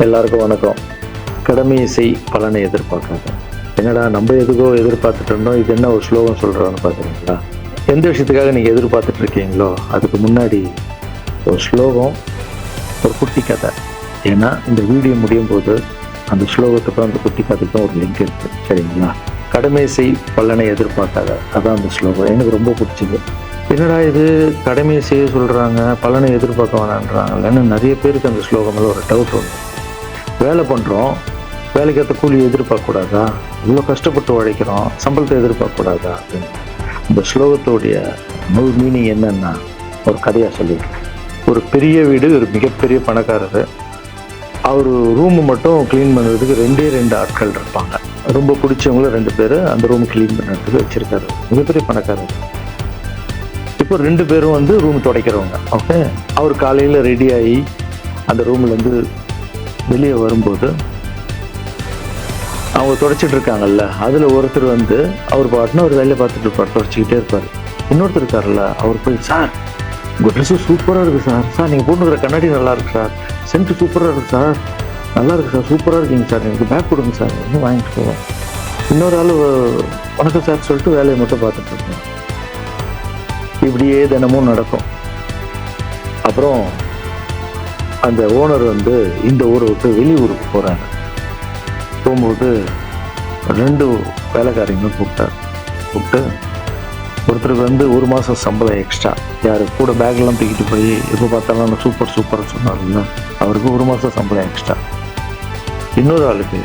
எல்லாருக்கும் வணக்கம். கடமையை செய், பலனை எதிர்பார்க்காத. என்னடா நம்ம எதுக்கோ எதிர்பார்த்துட்டு இருந்தோம், இது என்ன ஒரு ஸ்லோகம் சொல்கிறான்னு பார்க்குறீங்களா? எந்த விஷயத்துக்காக நீங்கள் எதிர்பார்த்துட்டு இருக்கீங்களோ அதுக்கு முன்னாடி ஒரு ஸ்லோகம், ஒரு குட்டி கதை. ஏன்னா இந்த வீடியோ முடியும் போது அந்த ஸ்லோகத்துக்கும் அந்த குட்டி கதைக்கும் ஒரு லிங்க் இருக்குது, சரிங்களா? கடமை செய், பலனை எதிர்பார்க்காத, அதான் அந்த ஸ்லோகம். எனக்கு ரொம்ப பிடிச்சிது. என்னடா இது கடமையை செய்ய சொல்கிறாங்க, பலனை எதிர்பார்க்க வேணான்றாங்கன்னு நிறைய பேருக்கு அந்த ஸ்லோகமில் ஒரு டவுட் உண்டு. வேலை பண்ணுறோம், வேலைக்கேற்ற கூலி எதிர்பார்க்கக்கூடாதா? இவ்வளோ கஷ்டப்பட்டு உழைக்கிறோம், சம்பளத்தை எதிர்பார்க்கக்கூடாதா அப்படின்னு. இந்த ஸ்லோகத்தோடைய முழு மீனிங் என்னன்னா ஒரு கதையாக சொல்லியிருக்கேன். ஒரு பெரிய வீடு, ஒரு மிகப்பெரிய பணக்காரர். அவர் ரூமு மட்டும் க்ளீன் பண்ணுறதுக்கு ரெண்டு ஆட்கள் இருப்பாங்க. ரொம்ப பிடிச்சவங்களும் 2 பேர் அந்த ரூம் க்ளீன் பண்ணுறதுக்கு வச்சுருக்காரு. மிகப்பெரிய பணக்காரர். இப்போ 2 பேரும் ரூம் துடைக்கிறவங்க. ஓகே, அவர் காலையில் ரெடியாகி அந்த ரூம்லேருந்து வெளியே வரும்போது அவங்க துடைச்சிட்டு இருக்காங்கல்ல, அதில் ஒருத்தர் அவர் பாட்டுன்னு ஒரு வேலையை பார்த்துட்டு இருப்பார், துடைச்சிக்கிட்டே இருப்பார். இன்னொருத்தர் இருக்கார்ல, அவர் போய், சார் உங்கள் ட்ரெஸ்ஸு சூப்பராக இருக்குது சார், சார் நீங்கள் போட்டுக்கிற கண்ணாடி நல்லா இருக்கு சார், சென்ட்டு சூப்பராக இருக்குது சார், நல்லா இருக்குது சார், சூப்பராக இருக்கீங்க சார், எனக்கு பேக் கொடுங்க சார், இன்னும் வாங்கிட்டு போவோம். இன்னொரு ஆள் வணக்கம் சார் சொல்லிட்டு வேலையை மட்டும் பார்த்துட்டு இருக்கோம். இப்படியே தினமும் நடக்கும். அப்புறம் அந்த ஓனர் இந்த ஊரை விட்டு வெளியூருக்கு போகிறாங்க. போகும்போது 2 வேலைக்காரங்களும் கூப்பிட்டு ஒருத்தருக்கு 1 மாதம் சம்பளம் எக்ஸ்ட்ரா. யார் கூட பேக்லாம் தூக்கிட்டு போய் எப்போ பார்த்தாலும் சூப்பர் சொன்னார்ல, அவருக்கு 1 மாதம் சம்பளம் எக்ஸ்ட்ரா. இன்னொரு ஆளுக்கு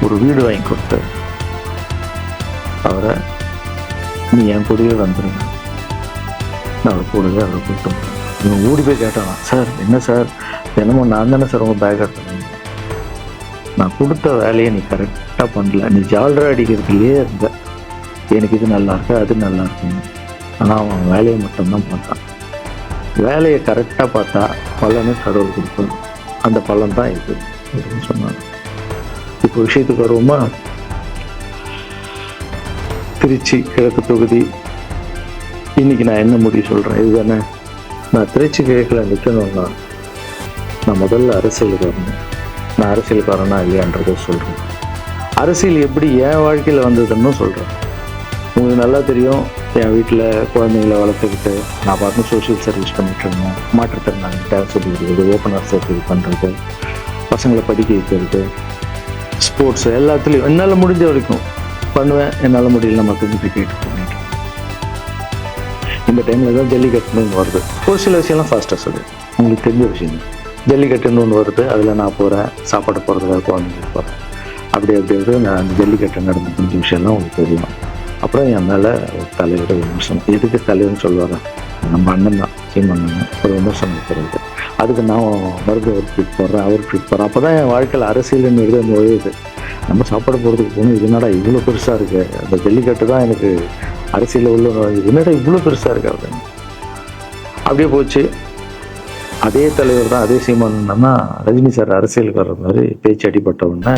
ஒரு வீடு வாங்கி கொடுத்து அவரை, நீ என் கூடவே வந்துடுங்க, நான் அவர் கூடவே அவரை கூப்பிட்டு போகிறேன். இவன் ஓடி போய் கேட்டானா, சார் என்ன சார் தினமும் நான் தானே சார் உங்கள் பேக் எடுத்துறேன், நான் கொடுத்த வேலையை நீ கரெக்டாக பண்ணல, நீ ஜால்ரா அடிக்கிறதுலேயே இருந்த, எனக்கு இது நல்லா இருக்கு அது நல்லா இருக்குன்னு. ஆனால் அவன் வேலையை மட்டும்தான் பார்த்தான். வேலையை கரெக்டாக பார்த்தா பலனை கடவுள் கொடுப்பார். அந்த பலன் தான் இது அப்படின்னு சொன்னாங்க. இப்போ விஷயத்துக்கு வருவோமா? திருச்சி கிழக்கு தொகுதி. இன்னைக்கு நான் என்ன முடிவு சொல்கிறேன் இதுதானே. நான் திருச்சி கிழக்கில் நிற்கணும்னா நான் முதல்ல அரசியலுக்கு வரணும். நான் அரசியலுக்காரனா இல்லையான்றதை சொல்கிறேன். அரசியல் எப்படி என் வாழ்க்கையில் வந்ததுன்னு சொல்கிறேன். உங்களுக்கு நல்லா தெரியும், என் வீட்டில் குழந்தைங்களை வளர்த்துக்கிட்டு நான் பார்த்து சோஷியல் சர்வீஸ் பண்ணிட்டு இருந்தேன். மாற்றுத்திறனாளிகிட்ட சொல்லி கொடுக்குறது, ஓப்பனர் சர்வீஸ் பண்ணுறது, பசங்களை படிக்க வைக்கிறது, ஸ்போர்ட்ஸ் எல்லாத்துலேயும் என்னால் முடிஞ்ச வரைக்கும் பண்ணுவேன். என்னால் முடியல மக்கள்கிட்ட கேட்டு பண்ணிட்டு. இந்த டைமில் தான் ஜல்லிக்கட்டுன்னு வருது. ஒரு சில விஷயம்லாம் ஃபாஸ்ட்டாக சொல்லுது, உங்களுக்கு தெரிஞ்ச விஷயம். ஜல்லிக்கட்டுன்னு ஒன்று வருது, அதில் நான் போகிறேன், சாப்பாடு போகிறதுக்காக குழந்தைங்க போகிறேன். அப்படி நான் அந்த ஜல்லிக்கட்டு நடந்து முடிஞ்ச விஷயம்லாம் உங்களுக்கு தெரியும். அப்புறம் என் மேலே ஒரு தலைவர் விமர்சனம். எதுக்கு தலைவர்னு சொல்லுவாங்க, நம்ம அண்ணன் தான், சீமண்ணன் ஒரு விமர்சனம் இருக்கிறது. அதுக்கு நான் மருந்து ஒரு ட்ரீட் போடுறேன், அவர் ட்ரீட் போடுறேன். அப்போ தான் என் வாழ்க்கையில் அரசியல்னு எழுத நுழையுது. நம்ம சாப்பாடு போகிறதுக்கு போகணும், இதனாடா இவ்வளோ பெருசாக இருக்குது, அந்த ஜல்லிக்கட்டு தான் எனக்கு அரசியலில் உள்ள நுழையுது, என்னடா இவ்வளோ பெருசாக இருக்குது அப்படின்னு. அப்படியே போச்சு. அதே தலைவர் தான், அதே சீமானன்னா ரஜினி சார் அரசியலுக்கு வர்ற மாதிரி பேச்சு அடிபட்ட உடனே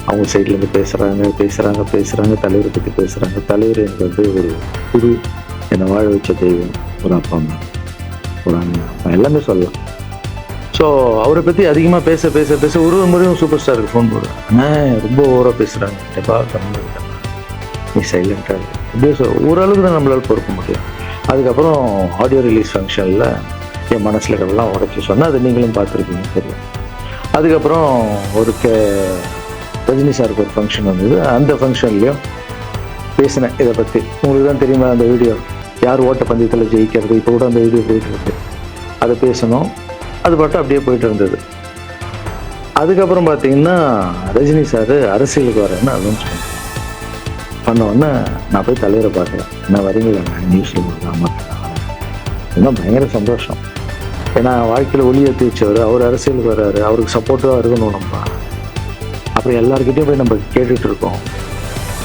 அவங்க சைட்லேருந்து பேசுகிறாங்க, தலைவரை பற்றி பேசுகிறாங்க. தலைவர் எனக்கு ஒரு குரு, என்னை வாழ வச்ச தெய்வம், ஒரு அப்பா அம்மா, ஒரு அண்ணன், எல்லாமே சொல்லலாம். ஸோ அவரை பற்றி அதிகமாக பேச ஒரு முறையும் சூப்பர் ஸ்டாருக்கு ஃபோன் போடுவேன். ஆனால் ரொம்ப ஓவராக பேசுகிறாங்க, எப்பா கம்மி நீ சைலண்ட்டாக இருக்கு, இப்படியே ஓரளவுக்கு தான் நம்மளால் பொறுக்க முடியும். அதுக்கப்புறம் ஆடியோ ரிலீஸ் ஃபங்க்ஷனில் என் மனசில் இருக்கிறதெல்லாம் உடச்சி சொன்னால் அது நீங்களும் பார்த்துருப்பீங்க, தெரியும். அதுக்கப்புறம் ஒரு ரஜினி சாருக்கு ஒரு ஃபங்க்ஷன் வந்தது. அந்த ஃபங்க்ஷன்லேயும் பேசினேன் இதை பற்றி. உங்களுக்கு தான் தெரியுமா அந்த வீடியோ, யார் ஓட்ட பந்தயத்தில் ஜெயிக்கிறது, இப்போ கூட அந்த வீடியோ போயிட்டு இருக்கு. அதை பேசணும், அது பாட்டு அப்படியே போயிட்டு இருந்தது. அதுக்கப்புறம் பார்த்தீங்கன்னா ரஜினி சார் அரசியலுக்கு வரேன்னு அனௌன்ஸ் பண்ண உடனே நான் போய் தலைவரை பார்க்குறேன். நான் வரீங்களா நியூஸில் போடுறாங்க, இன்னும் பயங்கர சந்தோஷம். ஏன்னா வாழ்க்கையில் ஒளி ஏற்றி வச்சவர், அவர் அரசியலுக்கு வர்றாரு, அவருக்கு சப்போர்ட்டாக இருக்கணும் நம்ம. அப்புறம் எல்லாருக்கிட்டையும் போய் நம்ம கேட்டுட்டு இருக்கோம்,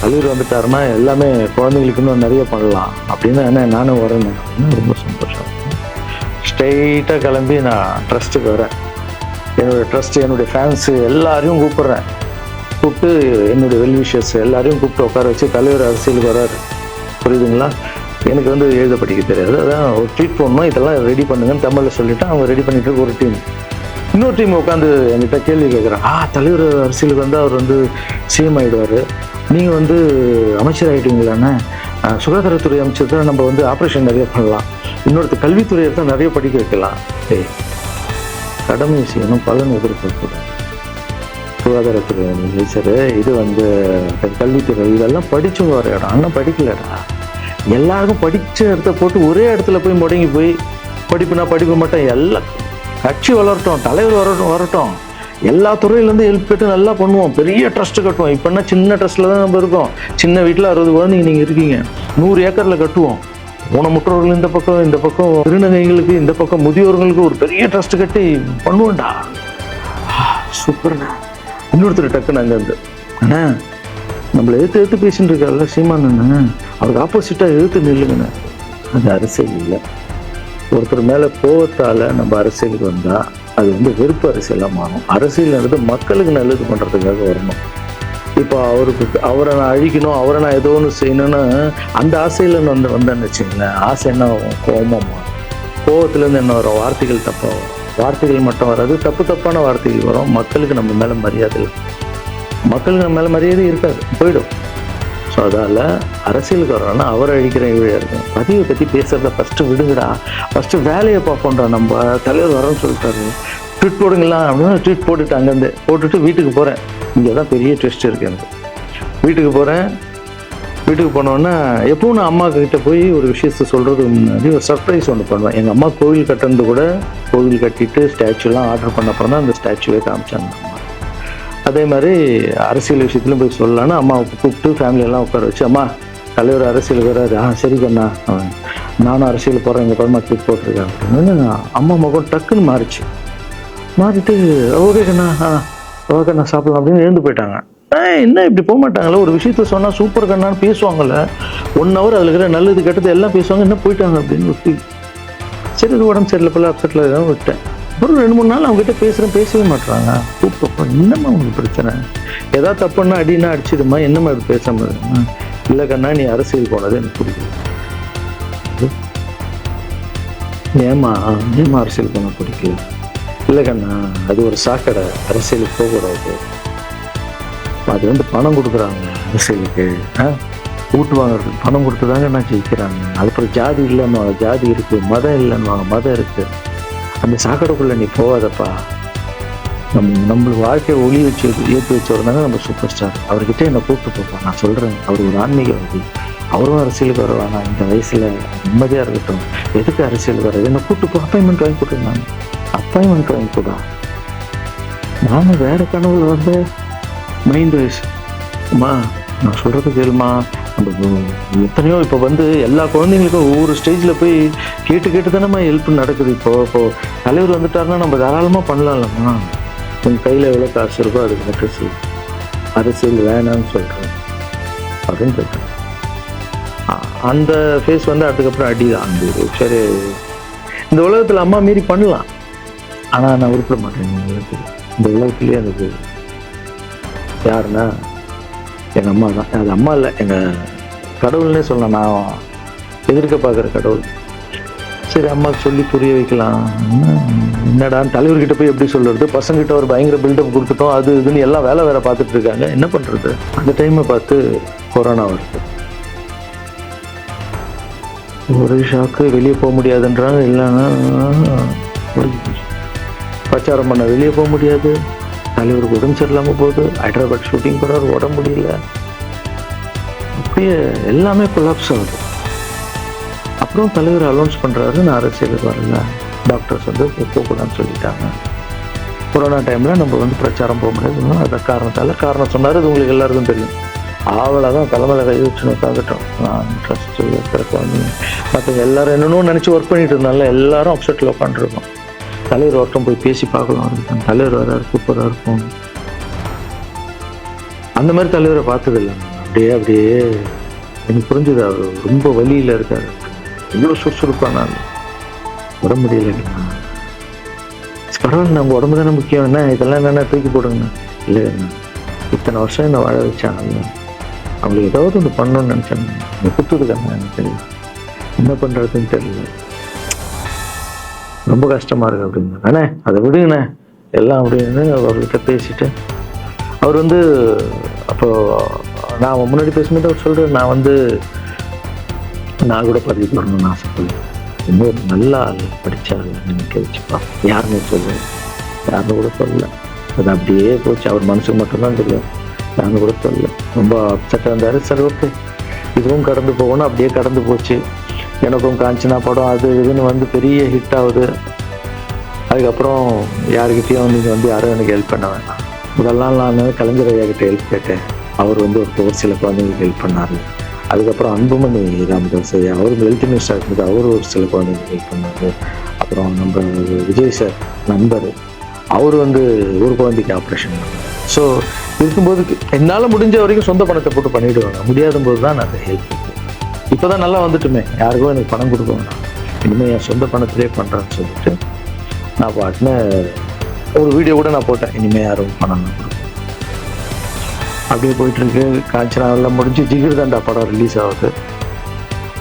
தலைவர் வந்துட்டாருன்னா எல்லாமே குழந்தைங்களுக்கு இன்னும் நிறைய பண்ணலாம் அப்படின்னு. என்ன நானும் வரேன், ரொம்ப சந்தோஷம். ஸ்ட்ரெயிட்டாக கிளம்பி நான் ட்ரஸ்ட்டுக்கு வரேன். என்னுடைய ட்ரஸ்ட்டு, என்னுடைய ஃபேன்ஸு எல்லாரையும் கூப்பிட்டு என்னுடைய வெல்விஷர்ஸ் எல்லாரையும் கூப்பிட்டு உட்கார வச்சு தலைவர் அரசியலுக்கு வர்றாரு, புரியுதுங்களா? எனக்கு எழுத படிக்க தெரியாது, அதான் ஒரு ட்ரீட் பண்ணணும், இதெல்லாம் ரெடி பண்ணுங்கன்னு தமிழில் சொல்லிவிட்டு அவங்க ரெடி பண்ணிட்டு ஒரு டீம் இன்னொரு டீம் உட்காந்து என்கிட்ட கேள்வி கேட்குறேன். தலைவர் அரசியலுக்கு வந்து அவர் வந்து சிஎம் ஆகிடுவார், நீங்கள் வந்து அமைச்சர் ஆகிட்டீங்களாண்ணே, சுகாதாரத்துறை அமைச்சர் தான் நம்ம வந்து ஆப்ரேஷன் நிறைய பண்ணலாம், இன்னொருத்தர் கல்வித்துறையை தான் நிறைய படிக்க வைக்கலாம். கடமை செய்யணும், பலன் எதிர்பார்க்கக்கூடாது. சுகாதாரத்துறை அமைச்சர், இது வந்து கல்வித்துறை, இதெல்லாம் படிச்சவங்க வர இடம். ஆனால் படிக்கலடா. எல்லாருக்கும் படித்த இடத்த போட்டு ஒரே இடத்துல போய் முடங்கி போய் படிப்புனா படிப்பு மட்டும், எல்லாம் கட்சி வளரட்டும், தலைவர் வரட்டும், எல்லா துறையிலேருந்து ஹெல்ப் கேட்டு நல்லா பண்ணுவோம், பெரிய ட்ரஸ்ட்டு கட்டுவோம். இப்போன்னா சின்ன ட்ரஸ்ட்டில் தான் நம்ம இருக்கோம். சின்ன வீட்டில் 60 குழந்தைங்க நீங்கள் இருக்கீங்க, 100 ஏக்கரில் கட்டுவோம். ஊனமுற்றோர்கள் இந்த பக்கம் திருநங்கைகளுக்கு, இந்த பக்கம் முதியோர்களுக்கு ஒரு பெரிய ட்ரஸ்ட் கட்டி பண்ணுவோம்டா. சூப்பர்ண்ணா. இன்னொருத்தர் டக்குன்னு அங்கேருந்து, அண்ணா நம்மளை எதிர்த்து பேசிட்டு இருக்காருல்ல சீமானண்ணா, அவருக்கு ஆப்போசிட்டாக எதிர்த்து நில்லுங்கண்ணா. அது அரசியல் இல்லை. ஒருத்தர் மேலே கோவத்தால் நம்ம அரசியலுக்கு வந்தால் அது வந்து வெறுப்பு அரசியலாக மாறும். அரசியல்ன்றது மக்களுக்கு நல்லது பண்ணுறதுக்காக வரணும். இப்போ அவரை நான் அழிக்கணும், அவரை நான் ஏதோ ஒன்று செய்யணும்னு அந்த ஆசையில் வந்தேன்னு வச்சுங்களேன், ஆசை என்ன ஆகும்? கோபமாக மாறும். கோபத்துலேருந்து என்ன வரும்? வார்த்தைகள் தப்பாக வரும். வார்த்தைகள் மட்டும் வராது, தப்பான வார்த்தைகள் வரும். மக்களுக்கு நம்ம மேலே மரியாதை இல்லை, மக்களுக்கு நம்ம மேலே மரியாதை இருக்காது, போயிடும். ஸோ அதால் அரசியலுக்கு வரணும்னா அவரை அழிக்கிற வழியாக இருக்கும். பதிவை பற்றி பேசுகிறத ஃபஸ்ட்டு விடுங்கடா, ஃபஸ்ட்டு வேலையை பார்ப்போம்டா. நம்ம தலைவர் வரேன்னு சொல்லிட்டாரு, ட்வீட் போடுங்களா அப்படின்னா ட்வீட் போட்டுட்டு அங்கேருந்து போட்டுட்டு வீட்டுக்கு போகிறேன். இங்கே தான் பெரிய ட்விஸ்ட் இருக்குது எனக்கு. வீட்டுக்கு போகிறேன். வீட்டுக்கு போனோன்னா எப்பவும் நான் அம்மா கிட்ட போய் ஒரு விஷயத்த சொல்கிறதுக்கு முன்னாடி ஒரு சர்ப்ரைஸ் ஒன்று பண்ணுவேன். எங்கள் அம்மா கோவில் கட்டுறது கூட, கோவில் கட்டிட்டு ஸ்டாச்சுலாம் ஆர்டர் பண்ண அப்புறம் தான் அந்த ஸ்டாச்சுவே காமிச்சாங்க அம்மா. அதே மாதிரி அரசியல் விஷயத்துலையும் போய் சொல்லலான்னு அம்மாவுக்கு கூப்பிட்டு ஃபேமிலியெல்லாம் உட்கார வச்சு, அம்மா தலைவர் அரசியலுக்கு வராது, சரி கண்ணா, நானும் அரசியல் போகிறேன், எங்கள் பரமா ட்வீட் போட்டிருக்கேன் அப்படின்னு அம்மா முகம் டக்குன்னு மாறிட்டு ஓகே கண்ணா, ஓகே கண்ணா சாப்பிடலாம் அப்படின்னு எழுந்து போயிட்டாங்க. என்ன இப்படி போக மாட்டாங்களே, ஒரு விஷயத்த சொன்னால் சூப்பர் கண்ணான்னு பேசுவாங்கல்ல, 1 ஹவர் அதில் இருக்கிற நல்லது கெட்டது எல்லாம் பேசுவாங்க, என்ன போயிட்டாங்க அப்படின்னு விட்டு, சரி இது உடம்பு சரியில்லை போல அப்செட்டில் தான் விட்டேன். அப்புறம் 2-3 நாள் அவங்ககிட்ட பேசவே மாட்டுறாங்க. கூப்பிட்டப்போ என்னம்மா உங்களுக்கு பிரச்சனை, ஏதாவது தப்புன்னா அடின்னா அடிச்சிடுமா, என்னம்மா இப்படி பேச முடியுமா? இல்லை கண்ணா நீ அரசியல் போனது எனக்கு பிடிக்கும். ஏமா அரசியல் போன பிடிக்கல? இல்லை கண்ணா அது ஒரு சாக்கடை, அரசியலுக்கு போகக்கூடாது. அது வந்து பணம் கொடுக்குறாங்க அரசியலுக்கு, கூட்டு வாங்குறதுக்கு பணம் கொடுத்து தாங்க நான் ஜெயிக்கிறாங்க. அதுக்கப்புறம் ஜாதி இல்லைன்னு, ஜாதி இருக்குது, மதம் இல்லைன்னு, மதம் இருக்குது. அந்த சாக்கடைக்குள்ளே நீ போகாதப்பா. நம்மளுக்கு வாழ்க்கையை ஒளி வச்சு ஏற்றி வச்சவர்னாங்க நம்ம சூப்பர் ஸ்டார். அவர்கிட்ட என்னை கூப்பிட்டு போப்பா, நான் சொல்கிறேன், அவர் ஒரு ஆன்மீகவாதி, அவரும் அரசியலுக்கு வருவானா, இந்த வயசில் நிம்மதியாக இருக்கட்டும், எதுக்கு அரசியலுக்கு வர்றது, என்னை கூப்பிட்டு போ, அப்பாயின்மெண்ட் வாங்கி கொடுத்துருந்தாங்க. அப்பாயின்மெண்ட் வாங்கி கூடா, நானும் வேறு கனவுல வந்து மைண்ட் வைஸ், அம்மா நான் சொல்கிறது கேளுமா, நம்ம எத்தனையோ இப்போ வந்து எல்லா குழந்தைங்களுக்கும் ஒவ்வொரு ஸ்டேஜில் போய் கேட்டு தானேம்மா ஹெல்ப் நடக்குது. இப்போ தலைவர் வந்துட்டாருன்னா நம்ம தாராளமாக பண்ணலாம்லம்மா, உங்கள் கையில் எவ்வளோ காசு இருக்கோ அதுக்கு மட்டும் செய், அரசியல் வேணான்னு சொல்கிறேன் அப்படின்னு கேட்டேன். அந்த ஃபேஸ் வந்து அதுக்கப்புறம் அடி தான் இருந்தது. சரி இந்த உலகத்தில் அம்மா மீறி பண்ணலாம், ஆனால் நான் உருப்பிட மாட்டேன். இந்த உலகத்துலேயே எனக்கு யாருன்னா எங்கள் அம்மா தான். அது அம்மா இல்லை, எங்கள் கடவுள்னே சொல்லலாம், நான் எதிர்க்க பார்க்குற கடவுள். சரி அம்மாவுக்கு சொல்லி புரிய வைக்கலாம், என்னடான்னு தலைவர்கிட்ட போய் எப்படி சொல்கிறது, பசங்கிட்ட ஒரு பயங்கர பில்டப் கொடுத்துட்டோம், அது இதுன்னு எல்லாம் வேலை பார்த்துட்டு இருக்காங்க, என்ன பண்ணுறது. அந்த டைமை பார்த்து கொரோனா வருது, ஒரு ஷாக்கு, வெளியே போக முடியாதுன்றாங்க. இல்லைன்னா பிரச்சாரம் பண்ண வெளியே போக முடியாது, தலைவருக்கு உடம்பு சரியில்லாமல் போகுது, ஹைதராபாத் ஷூட்டிங் போகிறார், உடம்பு முடியல, அப்படியே எல்லாமே கொலாப்ஸ் ஆகுது. அப்புறம் தலைவர் அலௌன்ஸ் பண்ணுறாரு, நான் அரசியலுக்கு வரல, டாக்டர்ஸ் வந்து போகக்கூடாதுன்னு சொல்லிட்டாங்க. கொரோனா டைமில் நம்ம வந்து பிரச்சாரம் போக முடியாது, அந்த காரணம் சொன்னார், அது உங்களுக்கு எல்லாருக்கும் தெரியும். அவ்வளோதான், தலைமையில் கை வச்சுன்னு உட்காந்துட்டோம். நான் ட்ரஸ்ட்டு வந்து மற்றவங்க எல்லோரும் என்னென்னோ நினச்சி ஒர்க் பண்ணிட்டு இருந்தால எல்லாரும் அப்செட்டில் உட்காந்துருக்கோம். தலைவர் ஒருத்தம் போய் பேசி பார்க்கலாம், தலைவர் வர்றாரு சூப்பராக இருக்கும். அந்த மாதிரி தலைவரை பார்த்ததில்லை. அப்படியே எனக்கு புரிஞ்சுது, அவர் ரொம்ப வலியில் இருக்காரு, இவ்வளோ சுறுசுறுப்பான உடம்பு முடியல. பரவாயில்ல, நம்ம உடம்பு தானே முக்கியம், என்ன இதெல்லாம் என்னென்ன தூக்கி போடுங்கண்ணா. இல்லை இத்தனை வருஷம் என்னை வாழ வச்சாங்க, அவங்களுக்கு ஏதாவது ஒன்று பண்ணணும்னு நினச்சாங்க, குத்துதுக்காங்க, எனக்கு தெரியும் என்ன பண்ணுறதுன்னு தெரியல, ரொம்ப கஷ்டமாக இருக்குது அப்படின்னா. அண்ணே அதை விடுங்கண்ணே, எல்லாம் அப்படின்னு அவர்கிட்ட பேசிட்டு அவர் வந்து அப்போ நான் முன்னாடி பேசும்போது அவர் சொல்கிறேன், நான் கூட பதவி போடணும்னு ஆசைப்படுவேன், இன்னொரு நல்ல ஆள் படித்த ஆள் நினைக்க வச்சுப்பா, யாருன்னு சொல்லுவேன், யாருன்னு கூட சொல்லலை. அது அப்படியே போச்சு. அவர் மனசுக்கு மட்டும்தான் தெரியும், யாருன்னு கூட சொல்லலை. ரொம்ப அப்செட்டாக இருந்தார். சரி ஓகே, இதுவும் கடந்து போகணும். அப்படியே கடந்து போச்சு. எனக்கும் காஞ்சனா படம் அது இதுன்னு வந்து பெரிய ஹிட் ஆகுது. அதுக்கப்புறம் யாருக்கிட்டையும் நீங்கள் யாரும் எனக்கு ஹெல்ப் பண்ண வேண்டாம். முதல்லாம் நான் கலைஞர் ஐயா கிட்ட ஹெல்ப் கேட்டேன். அவர் ஒரு சில குழந்தைங்களுக்கு ஹெல்ப் பண்ணார். அதுக்கப்புறம் அன்புமணி ராமதாஸ் ஐயா, அவர் ஹெல்த் மினிஸ்டர் இருக்கும்போது அவர் ஒரு சில குழந்தைங்களுக்கு ஹெல்ப் பண்ணார். அப்புறம் நம்ம விஜய் சார் நண்பர், அவர் ஒரு குழந்தைக்கு ஆப்ரேஷன் பண்ணார். ஸோ இருக்கும்போது என்னால் முடிஞ்ச வரைக்கும் சொந்த பணத்தை போட்டு பண்ணிவிடுவாங்க. முடியாத போது தான் நான் ஹெல்ப். இப்போ தான் நல்லா வந்துட்டுமே, யாருக்கும் எனக்கு பணம் கொடுக்க வேணாம், இனிமேல் என் சொந்த பணத்திலே பண்ணுறேன்னு சொல்லிட்டு நான் பாட்டுன்னு ஒரு வீடியோ கூட நான் போட்டேன், இனிமேல் யாரும் பணம் கொடுப்பேன். அப்படியே போயிட்டுருக்கு. காஞ்சனா எல்லாம் முடிஞ்சு ஜிகிர் தண்டா படம் ரிலீஸ் ஆகுது.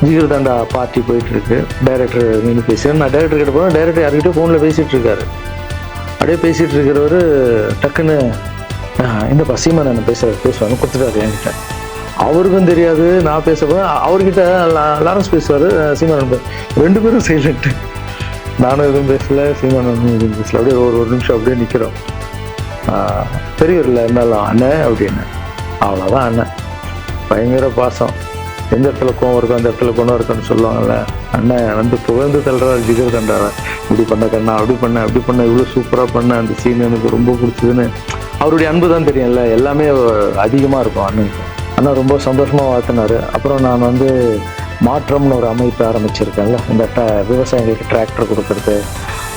ஜிகிர் தண்டா பார்ட்டி போயிட்டுருக்கு. டைரக்டர் மீன் பேசுகிறேன். நான் டைரக்டர் கிட்ட போகிறேன். டைரக்டர் யார்கிட்ட ஃபோனில் பேசிகிட்டு இருக்காரு. அப்படியே பேசிகிட்டு இருக்கிறவர் டக்குன்னு இந்த சீமான் நான் பேசுவாங்க கொடுத்துட்டாரு என்கிட்ட. அவருக்கும் தெரியாது நான் பேச போகிறேன். அவர்கிட்ட லாரன்ஸ் பேசுவார், சீமான் ரெண்டு பேரும் சைலண்ட்டு. நானும் எதுவும் பேசல, சீமானும் எதுவும் பேசல. அப்படியே ஒரு நிமிஷம் அப்படியே நிற்கிறோம். பெரியவரில் இருந்தாலும் அண்ணன் அப்படின்னு, அவ்வளோதான் அண்ணன். பயங்கர பாசம். எந்த இடத்துல கோவம் இருக்கும் அந்த இடத்துல குணம் இருக்குன்னு சொல்லுவாங்கல்ல. அண்ணன் புகழ்ந்து தள்ளுறாரு ஜிகர் தண்டாவை. இப்படி பண்ண கண்ணா, அப்படி பண்ண இவ்வளோ சூப்பராக பண்ண, அந்த சீன் எனக்கு ரொம்ப பிடிச்சதுன்னு. அவருடைய அன்பு தான் தெரியும்ல, எல்லாமே அதிகமாக இருக்கும் அண்ணனுக்கு. அண்ணா ரொம்ப சந்தோஷமாக வாழ்த்தினார். அப்புறம் நான் மாற்றம்னு ஒரு அமைப்பு ஆரம்பிச்சிருக்கேன்ல, இந்த விவசாயிகளுக்கு டிராக்டர் கொடுக்குறது,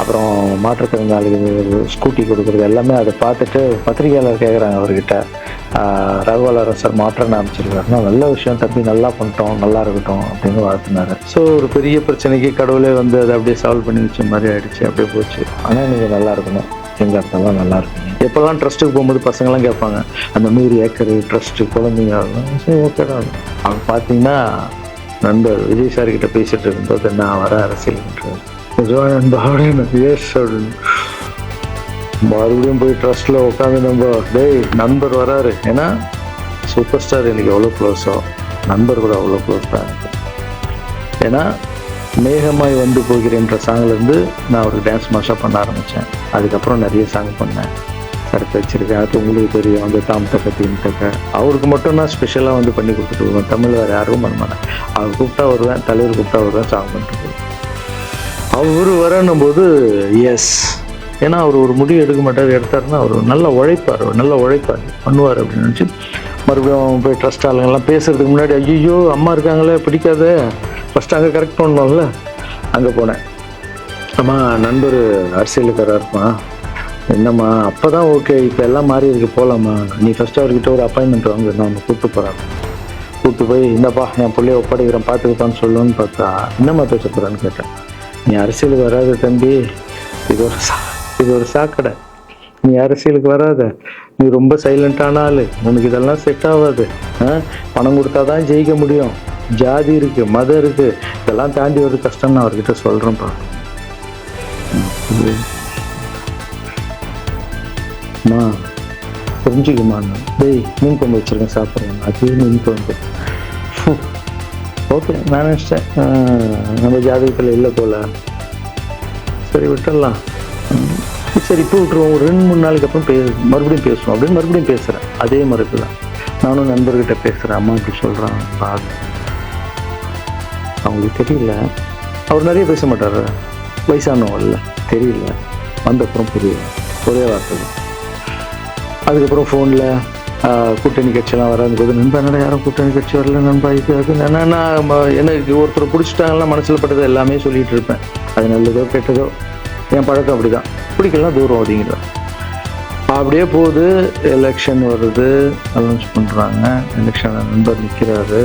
அப்புறம் மாற்றுத்திறனாளிகளுக்கு ஸ்கூட்டி கொடுக்குறது, எல்லாமே அதை பார்த்துட்டு பத்திரிகையாளர் கேட்குறாங்க அவர்கிட்ட, ரகுவலரன் சார் மாற்றம் ஆரம்பிச்சிருக்காருன்னா நல்ல விஷயம் தம்பி, நல்லா பண்ணிட்டோம், நல்லா இருக்கட்டும் அப்படின்னு வாழ்த்தினார். ஸோ ஒரு பெரிய பிரச்சனைக்கு கடவுளே அதை அப்படியே சால்வ் பண்ணி வச்ச மாதிரி ஆயிடுச்சு. அப்படியே போச்சு. ஆனால் நீங்கள் நல்லா இருக்கணும், எங்கள் இடத்தெல்லாம் நல்லா இருக்குங்க. எப்போல்லாம் ட்ரஸ்ட்டுக்கு போகும்போது பசங்களாம் கேட்பாங்க, அந்த 100 ஏக்கர் ட்ரஸ்ட்டு குழந்தைங்க, சரி ஓகேடா. அவங்க பார்த்தீங்கன்னா நண்பர் விஜய் சார் கிட்ட பேசிட்டு இருக்கும்போது நான் வர அரசியல்ன்றார். எஸ் அப்படின்னு மறுபடியும் போய் ட்ரஸ்ட்டில் உட்காந்து நண்பர் வராரு. ஏன்னா சூப்பர் ஸ்டார் எனக்கு எவ்வளோ க்ளோஸோ நண்பர் கூட அவ்வளோ க்ளோஸ் தான் எனக்கு. ஏன்னா மேகமாய் வந்து போகிறேன்ற சாங்லேருந்து நான் ஒரு டான்ஸ் மாஸ்டர் பண்ண ஆரம்பித்தேன். அதுக்கப்புறம் நிறைய சாங் பண்ணேன், கருத்து வச்சுருக்கேன். அது உங்களுக்கு தெரியும், அந்த தாமத்தை பற்றி இன்டக்க அவருக்கு மட்டும் நான் ஸ்பெஷலாக பண்ணி கொடுத்துட்டு வருவேன். தமிழ் வேறு யாரும் பண்ண மாட்டேன். அவர் கூப்பிட்டா வருவேன், தலைவர் கூப்பிட்டா வருவேன், சாங் பண்ணிட்டு போவேன். அவர் வரணும் போது எஸ், ஏன்னா அவர் ஒரு முடிவு எடுக்க மாட்டார், எடுத்தாருன்னா அவர் நல்லா உழைப்பார், பண்ணுவார் அப்படின்னு நினச்சி மறுபடியும் போய் ட்ரஸ்ட் ஆளுங்கெல்லாம் பேசுறதுக்கு முன்னாடி ஐயோ அம்மா இருக்காங்களே பிடிக்காத, ஃபஸ்ட்டு அங்கே கரெக்ட் பண்ணோம்ல, அங்கே போனேன். அம்மா நண்பர் அரசியலுக்காரா இருப்பான், என்னம்மா அப்போ தான் ஓகே, இப்போ எல்லாம் மாறி இருக்கு, போகலாமா, நீ ஃபஸ்ட்டு அவர்கிட்ட ஒரு அப்பாயின்மெண்ட் வாங்க, நான் அவங்க கூப்பிட்டு போகிறாங்க. கூப்பிட்டு போய் இந்தப்பா என் பிள்ளைய ஒப்படைக்கிறேன் பார்த்துக்கிட்டான்னு சொல்லுன்னு பார்த்தா என்னம்மா பேச போகிறான்னு கேட்டேன். நீ அரசியலுக்கு வராத தம்பி, இது ஒரு சாக்கடை, நீ அரசியலுக்கு வராத, நீ ரொம்ப சைலண்டான ஆள், உனக்கு இதெல்லாம் செட் ஆகாது, பணம் கொடுத்தா தான் ஜெயிக்க முடியும், ஜாதி இருக்குது, மதம் இருக்குது, இதெல்லாம் தாண்டி ஒரு கஷ்டம் நான் அவர்கிட்ட சொல்கிறேன்ப்பா. அம்மா புரிஞ்சுக்குமாண்ணா, டேய் மீன் குழம்பு வச்சுருக்கேன் சாப்பிட்றேன், அது மீன் குழம்பு. ஓகே நான் நினச்சிட்டேன் நம்ம ஜாதகத்தில் இல்லை போல, சரி விட்டுடலாம், சரி இப்போ விட்டுருவோம், ஒரு 2-3 நாளைக்கு அப்புறம் மறுபடியும் பேசுவோம் அப்படின்னு மறுபடியும் பேசுகிறேன். அதே மறுப்பு தான். நானும் நண்பர்கிட்ட பேசுகிறேன், அம்மா இப்படி சொல்கிறான் பாரு, அவங்களுக்கு தெரியல, அவர் நிறைய பேச மாட்டார், வயசானவங்கல்ல, தெரியல, வந்தப்புறம் புரியல, ஒரே வார்த்தை. அதுக்கப்புறம் ஃபோனில் கூட்டணி கட்சியெல்லாம் வராதும்போது நண்பா என்னடா யாரும் கூட்டணி கட்சி வரல நண்பா, இது அது நான் எனக்கு ஒருத்தர் பிடிச்சிட்டாங்கன்னா மனசில் பட்டது எல்லாமே சொல்லிகிட்டு இருப்பேன். அது நல்லதோ கெட்டதோ என் பழக்கம் அப்படி தான், பிடிக்கலாம் தூரம் அப்படிங்கிறேன். அப்படியே போகுது. எலெக்ஷன் வருது, அனௌன்ஸ் பண்ணுறாங்க, எலெக்ஷனில் நண்பர் நிற்கிறாரு.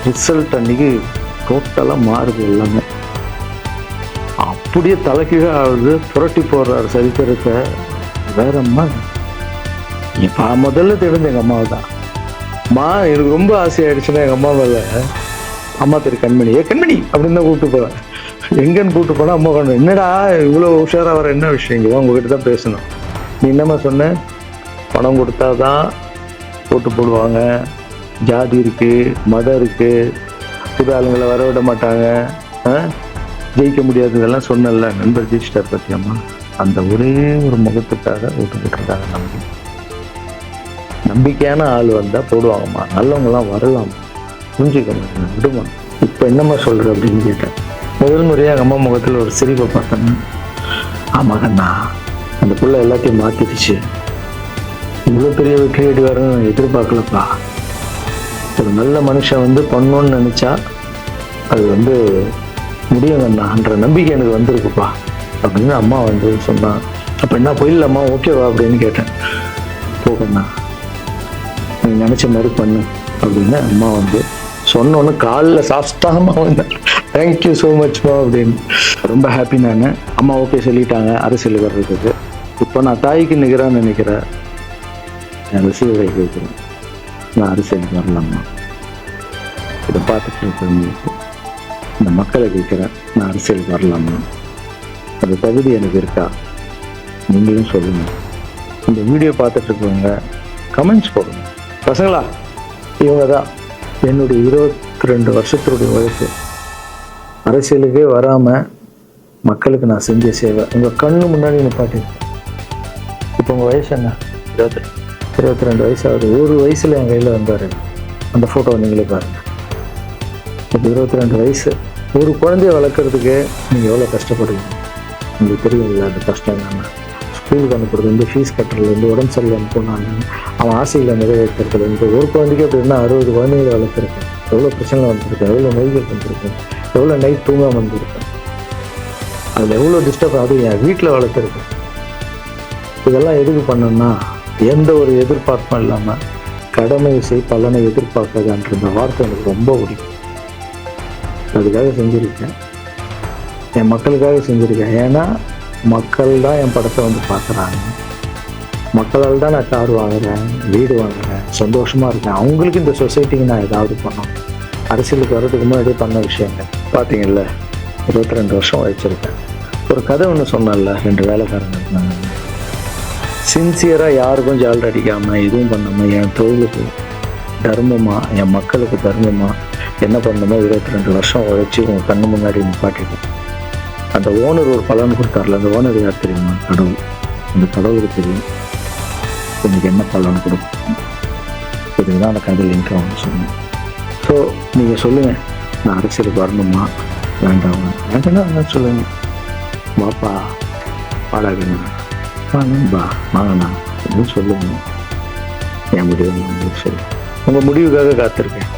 ரிசல்ட் அன்றைக்கி டோட்டலாக மாறுது எல்லாமே, அப்படியே தலைக்கீழே ஆகுது, புரட்டி போடுறாரு சரித்திரத்தை. வேறம்மா இப்போ முதல்ல தெரிஞ்ச எங்கள் அம்மாவை தான். அம்மா எனக்கு ரொம்ப ஆசையாயிடுச்சுன்னா எங்கள் அம்மா மேலே, அம்மா பேர் கண்மணி, கண்மணி அப்படின்னு தான் கூப்பிட்டு போவேன். எங்கன்னு கூப்பிட்டு போனா அம்மா கொண்டு என்னடா இவ்வளோ உஷாரா வர என்ன விஷயம் இங்கே உங்ககிட்ட தான் பேசணும். நீ என்னம்மா சொன்ன, பணம் கொடுத்தா தான் ஓட்டு போடுவாங்க, ஜாதி இருக்கு, மதம் இருக்கு, புது ஆளுங்களை வர விட மாட்டாங்க, ஜெயிக்க முடியாது, இதெல்லாம் சொன்னல. நண்பர் ஜெயிச்சிட்டார் பத்தியம்மா. அந்த ஒரே ஒரு முகத்துக்காக ஓட்டு போட்டுருக்காங்க. நம்பிக்கையான ஆள் வந்தா போடுவாங்கம்மா, நல்லவங்கலாம் வரலாம், புரிஞ்சுக்கணும், விடுமா. இப்போ என்னம்மா சொல்ற அப்படின்னு கேட்டேன். முதல் முறையாக எங்கள் அம்மா முகத்தில் ஒரு சிரிப்பை பார்த்தேன்னா, ஆமாங்கண்ணா அந்த புள்ள எல்லாத்தையும் மாத்திடுச்சு, இவ்வளோ பெரிய வெற்றி அடி வரணும்னு நான் எதிர்பார்க்கலப்பா. ஒரு நல்ல மனுஷன் வந்து பண்ணணும்னு நினைச்சா அது வந்து முடியுங்கண்ணான்ற நம்பிக்கை எனக்கு வந்திருக்குப்பா அப்படின்னு அம்மா வந்து சொன்னான். அப்போ என்ன போயிடலாமா, ஓகேவா அப்படின்னு கேட்டேன். போகண்ணா நீ நினைச்ச மாதிரி பண்ணு அப்படின்னு அம்மா வந்து சொன்னோன்னு காலில் சாப்பிட்டாமா வந்தேன். தேங்க்யூ ஸோ மச்மா அப்படின்னு. ரொம்ப ஹாப்பி நான். அம்மா ஓகே சொல்லிட்டாங்க அரசியல் வர்றதுக்கு. இப்போ நான் தாய்க்கு நிகரான்னு நினைக்கிறேன், என் ரசிகர்களை கேட்குறேன், நான் அரசியலுக்கு வரலாமா. இதை பார்த்துட்டு இருக்கிறவங்களுக்கு, இந்த மக்களை கேட்குறேன், நான் அரசியலுக்கு வரலாமா. அந்த தகுதி எனக்கு இருக்கா, நீங்களும் சொல்லுங்கள். இந்த வீடியோ பார்த்துட்டு இருக்கவங்க கமெண்ட்ஸ் போடுங்க. பசங்களா, இவங்க தான் என்னுடைய 22 வருஷத்துடைய வயசு. அரசியலுக்கே வராமல் மக்களுக்கு நான் செஞ்ச சேவை உங்கள் கண்ணு முன்னாடி நிப்பாட்டி. இப்போ உங்கள் வயசு என்ன? 22 வயசாகுது. ஒரு வயசில் என் கையில் வந்தார். அந்த ஃபோட்டோவை நீங்களே பாருங்கள். இப்போ 22 வயசு. ஒரு குழந்தைய வளர்க்குறதுக்கு நீங்கள் எவ்வளோ கஷ்டப்படுவீங்க உங்களுக்கு தெரியும் இல்லை? அந்த கஷ்டம் என்னென்னா, ஸ்கூலுக்கு அனுப்புறதுலேருந்து, ஃபீஸ் கட்டுறதுலேருந்து, உடம்பு சரியில்லாமல் போனாங்க, அவன் ஆசையில் நிறைவேற்றுறதுலேருந்து, ஒரு குழந்தைக்கு அப்படின்னா 60 குழந்தைகளை வளர்த்துருக்கேன். எவ்வளோ பிரச்சனை வந்திருக்கேன், எவ்வளோ நோய்கள் வந்திருக்கேன், எவ்வளோ நைட் தூங்காமல் வந்திருக்கேன், அதில் எவ்வளோ டிஸ்டர்ப் ஆகுது, என் வீட்டில் வளர்த்துருக்கேன். இதெல்லாம் எதுக்கு பண்ணணும்னா, எந்த ஒரு எதிர்பார்ப்பும் இல்லாமல் கடமை செய் பலனை எதிர்பார்க்காதன்ற இந்த வார்த்தை எனக்கு ரொம்ப பிடிக்கும். அதுக்காக செஞ்சுருக்கேன், என் மக்களுக்காக செஞ்சுருக்கேன். ஏன்னா மக்கள் தான் என் படத்தை வந்து பார்க்குறாங்க, மக்களால் தான் நான் கார் வாங்குறேன், வீடு வாங்குறேன், சந்தோஷமாக இருக்கேன். அவங்களுக்கு இந்த சொசைட்டிக்கு நான் ஏதாவது பண்ணணும். அரசியலுக்கு வர்றதுக்கு முன்னாடி பண்ண விஷயங்க பார்த்தீங்கல்ல. 22 வருஷம் வச்சிருக்கேன். ஒரு கதை ஒன்று சொன்னேன்ல, 2 வேலைக்காரங்க இருந்தாங்க. சின்சியராக யாருக்கும் ஜால்ரை அடிக்காமல் எதுவும் பண்ணாமல் என் தொழிலுக்கு தர்மமாக, என் மக்களுக்கு தர்மமாக என்ன பண்ணணுமோ 22 வருஷம் உழைச்சி உங்கள் கண்ணு முன்னாடி நிப்பாட்டிட்டேன். அந்த ஓனர் ஒரு பலன் கொடுத்தார்ல, அந்த ஓனர் யார் தெரியுமா? கடவுள். அந்த கடவுளுக்கு தெரியும் எனக்கு என்ன பலன் கொடுக்கும். இதுக்கு தான் அந்த கதை லிங்க் அவங்க சொன்னேன். ஸோ நீங்கள் சொல்லுங்கள், நான் அரசியலுக்கு வரணுமா வேண்டாமா? வேண்டாம்னா சொல்லுங்க, வாப்பா பாடாகண்ணா, வாங்கப்பா வாங்கண்ணா அப்படின்னு சொல்லுங்க. என் முடிவு உங்களுக்கு சொல்லு. உங்கள் முடிவுக்காக காத்திருக்கேன்.